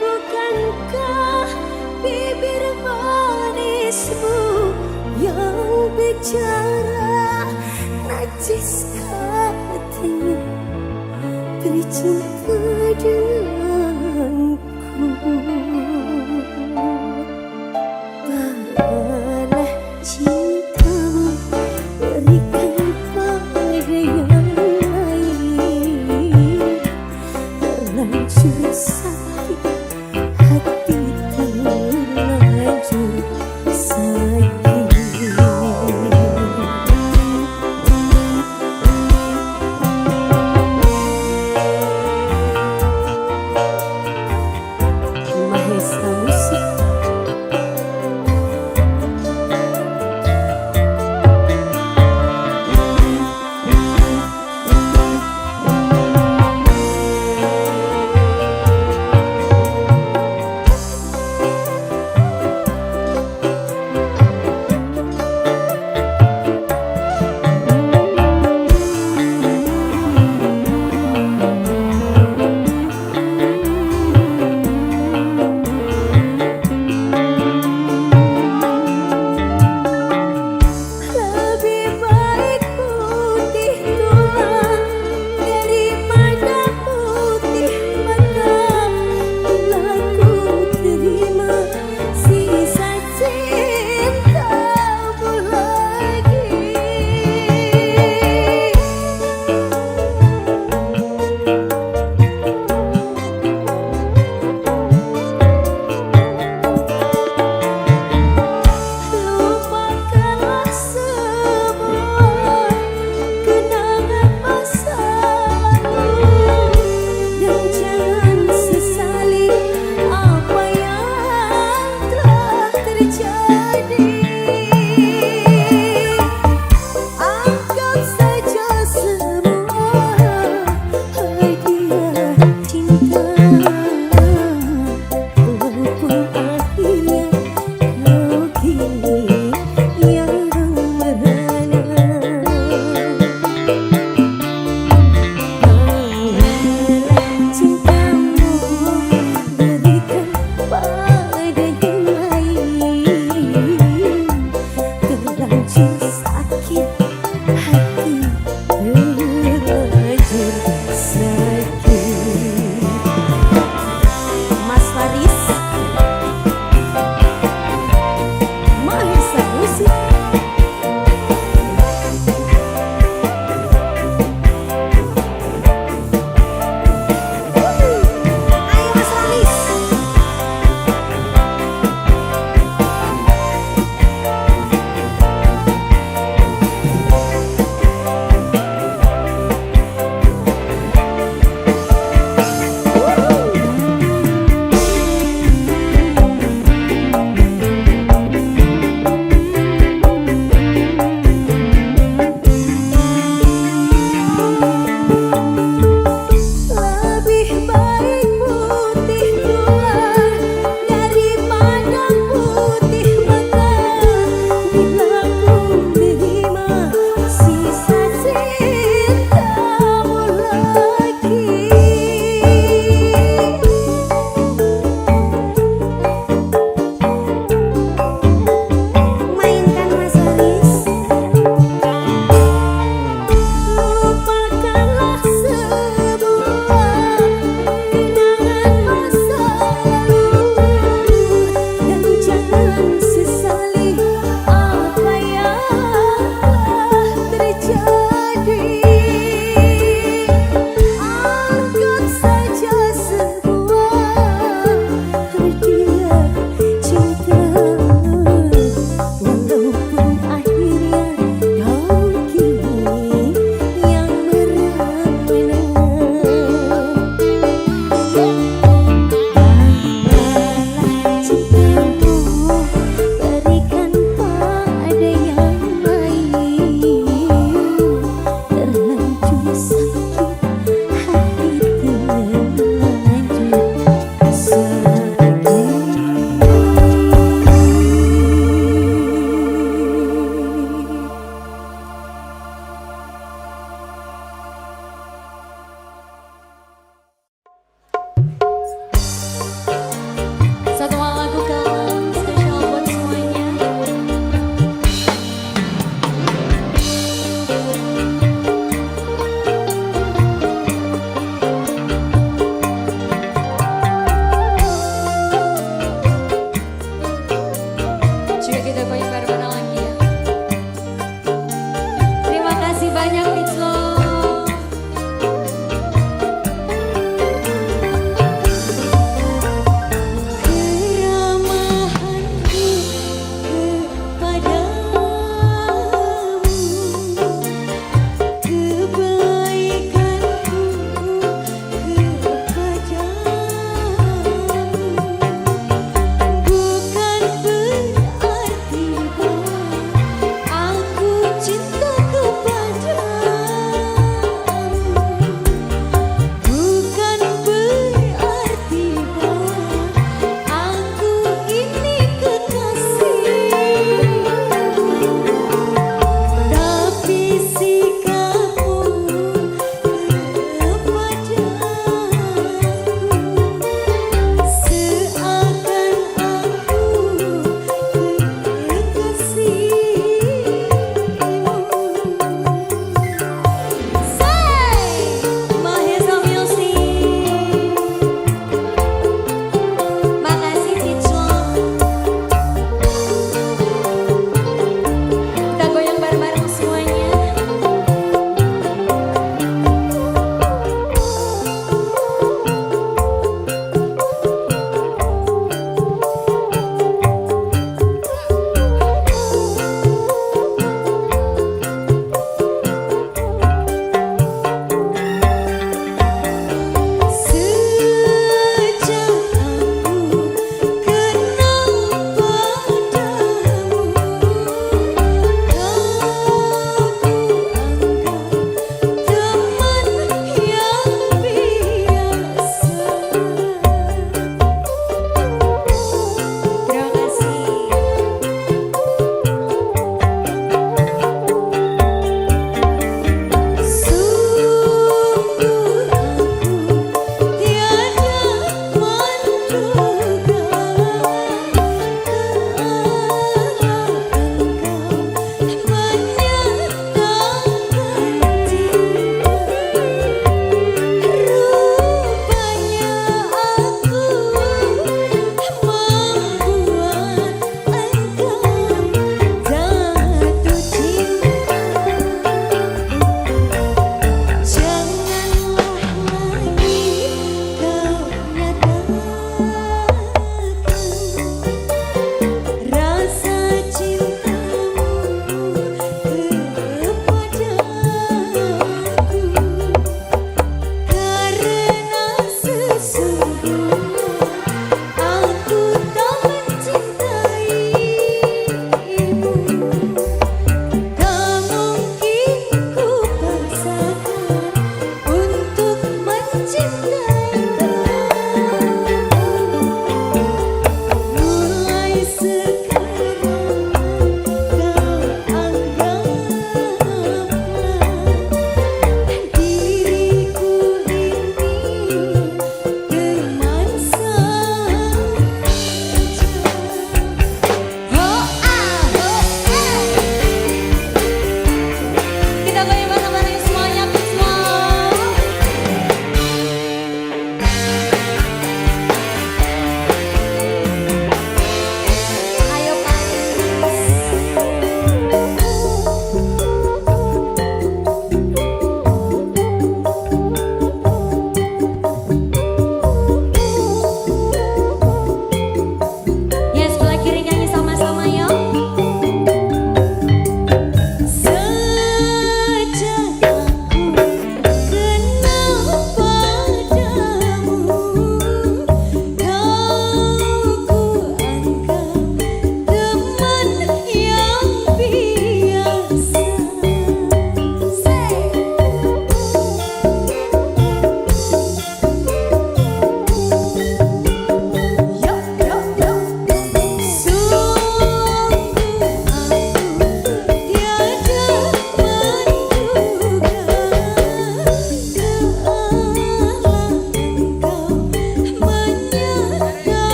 Bukankah bibir manismu yang bicara najis katanya beri cinta denganku? Bawalah cintamu, berikan pada yang lain. Terlanjur sakit hati, terlanjur sakit.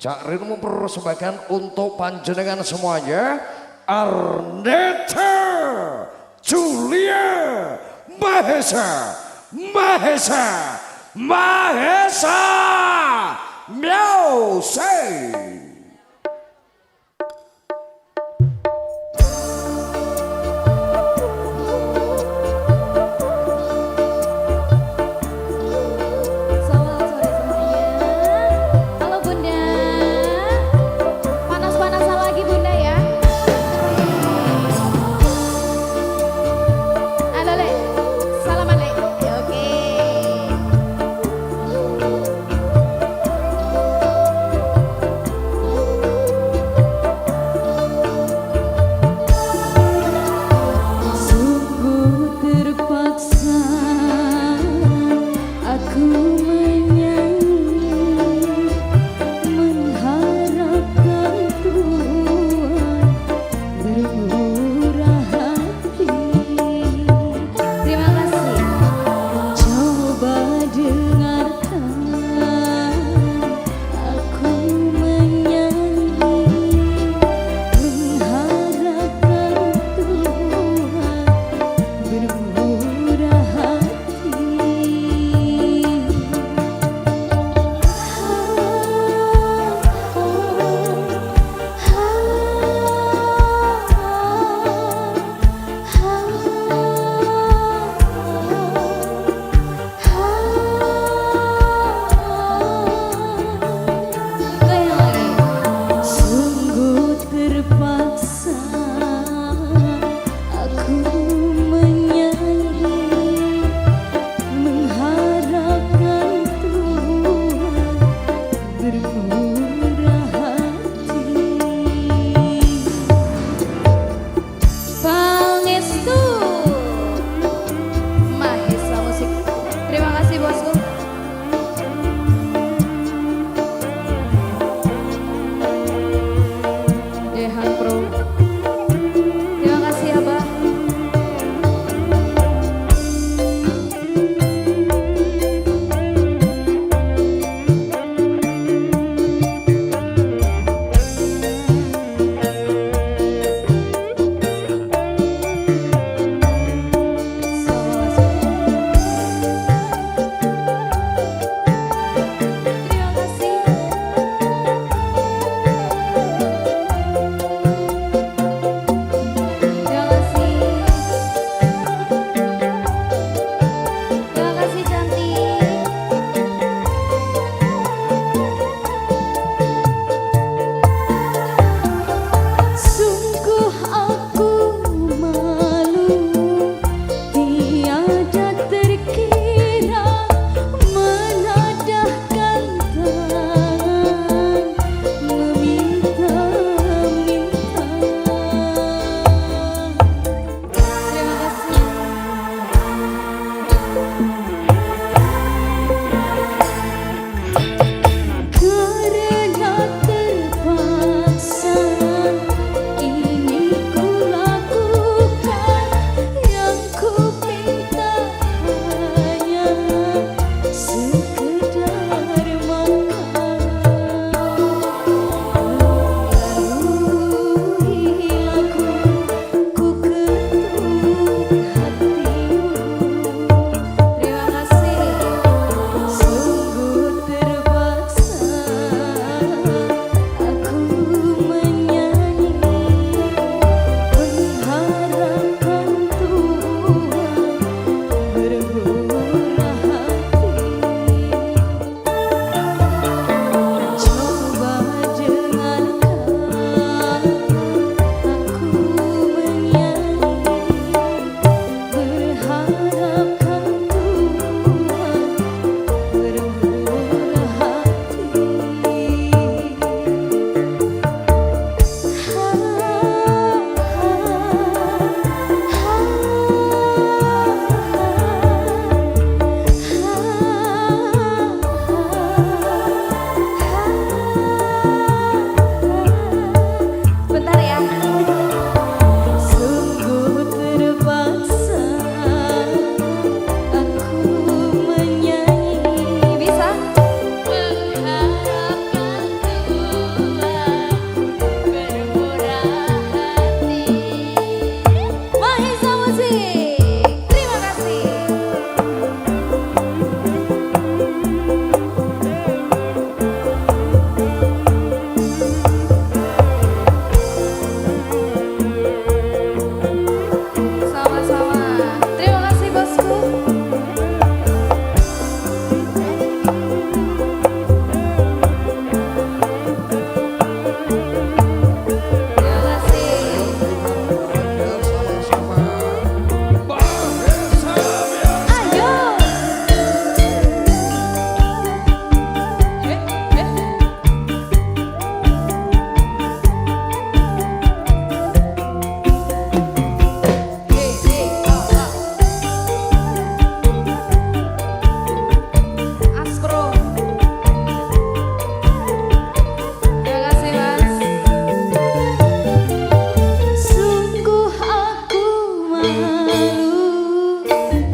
Cak Rin mempersembahkan untuk panjenengan semuanya Arneta Julia Mahesa Music. Selamat sore semuanya. Halo Bunda. Panas-panasan lagi Bunda ya. Halo Le. Salaman Le. Ya, oke.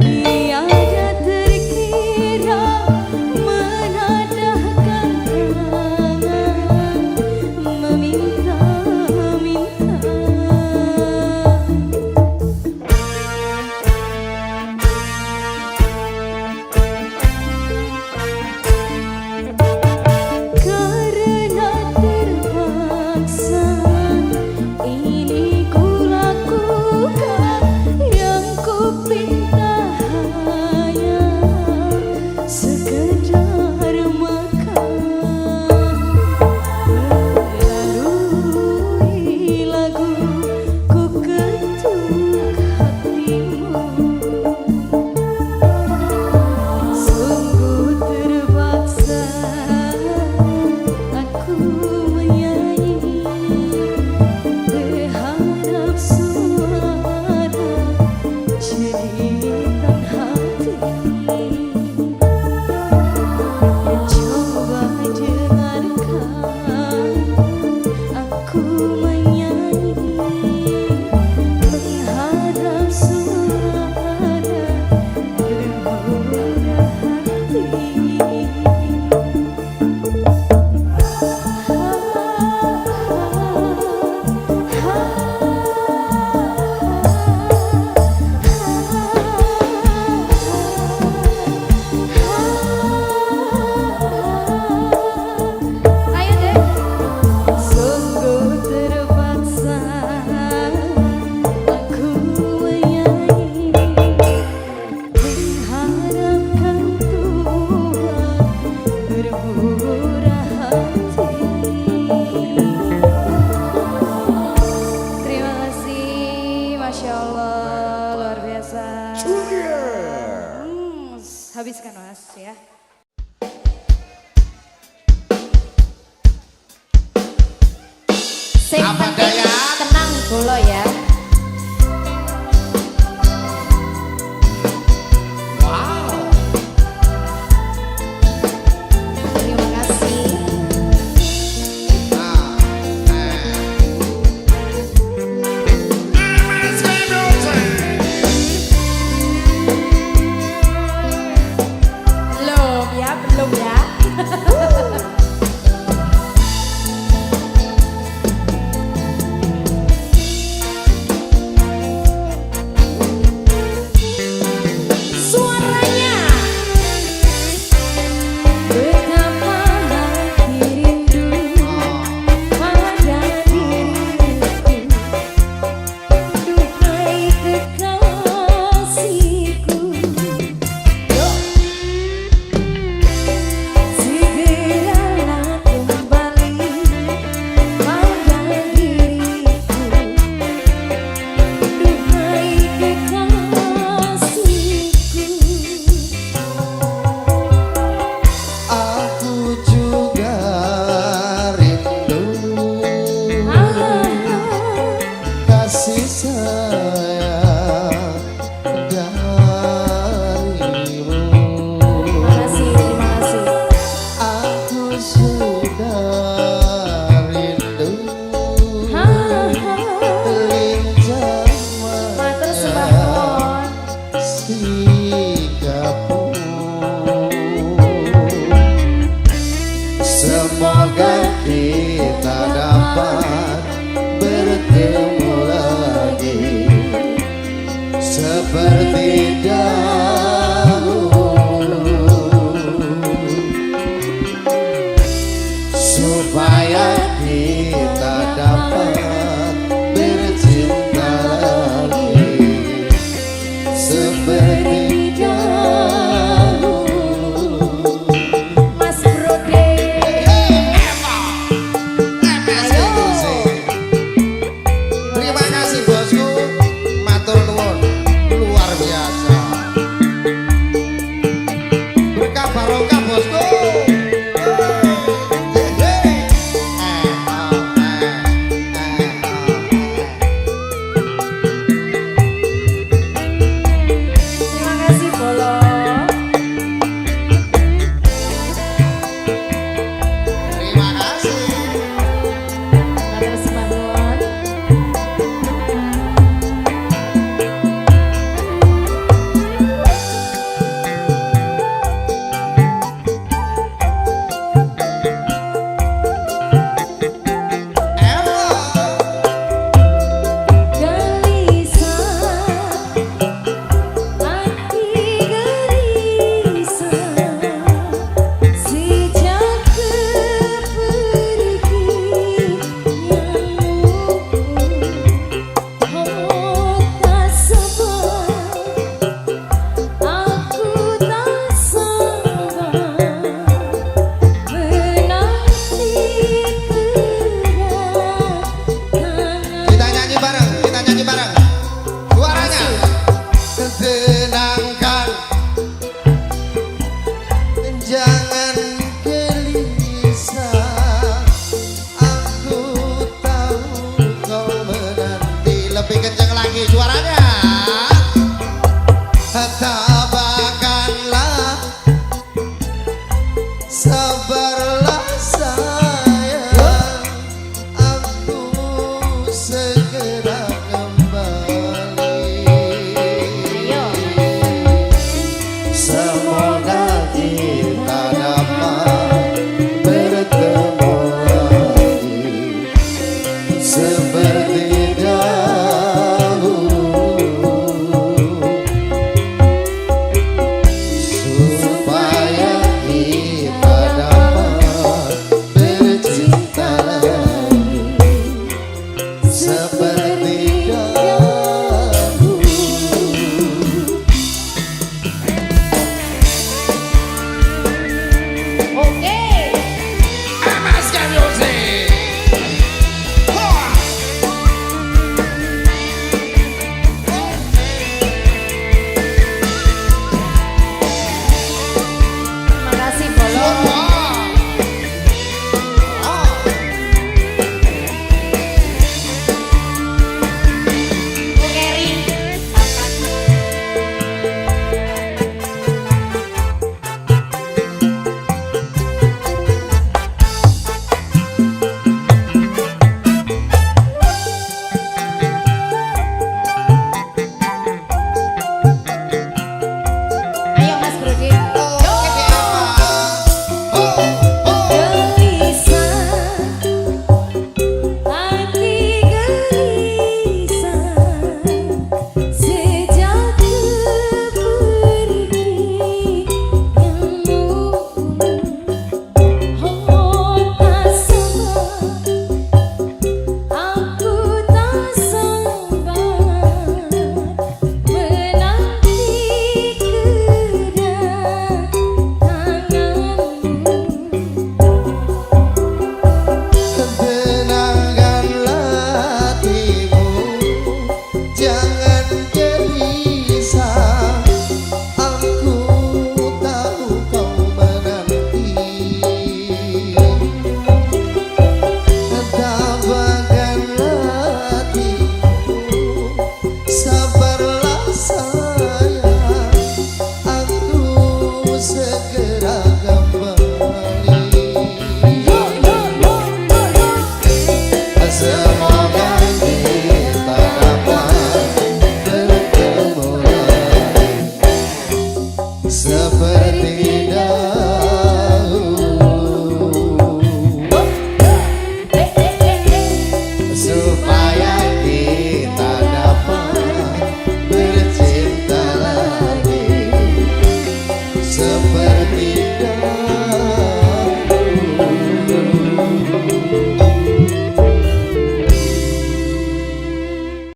tiada terkira menadahkan tangan meminta-minta. Karena terpaksa ini kulakukan, yang kupinta hanya sekedar makan. Melalui lagu ku ketuk hatimu, sungguh terpaksa aku menyanyi, berharap suara jeritan hati. Coba dengarkan aku menyanyi, berharap suara bermurah hati. Ayo deh. Sungguh terpaksa aku menyanyi, mengharapkan Tuhan bermurah hati. Terima kasih, Masya Allah, luar biasa. Habiskan Mas ya. Sing penting tenang dulu ya. Terima kasih. Belum ya. seperti dahulu.